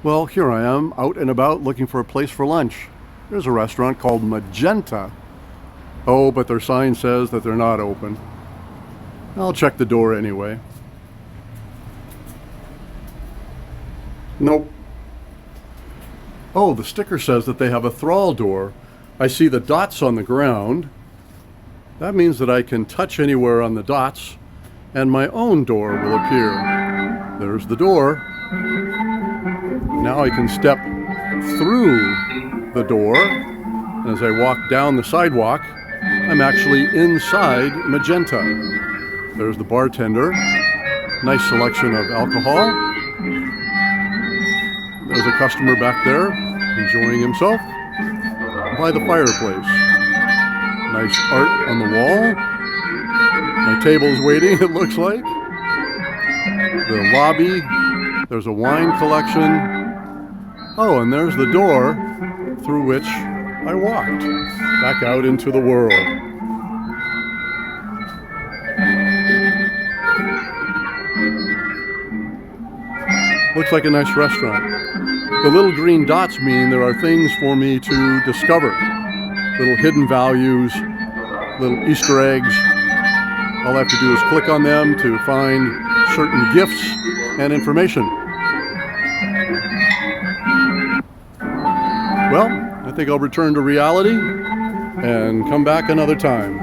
Well, here I am, out and about looking for a place for lunch. There's a restaurant called Magenta. Oh, but their sign says that they're not open. I'll check the door anyway. Nope. Oh, the sticker says that they have a Thrall door. I see the dots on the ground. That means that I can touch anywhere on the dots and my own door will appear. There's the door. Now I can step through the door. And as I walk down the sidewalk, I'm actually inside Magenta. There's the bartender. Nice selection of alcohol. There's a customer back there enjoying himself by the fireplace. Nice art on the wall. My table's waiting, it looks like. The lobby. There's a wine collection. Oh, and there's the door through which I walked back out into the world. Looks like a nice restaurant. The little green dots mean there are things for me to discover. Little hidden values, little Easter eggs. All I have to do is click on them to find certain gifts and information. Well, I think I'll return to reality and come back another time.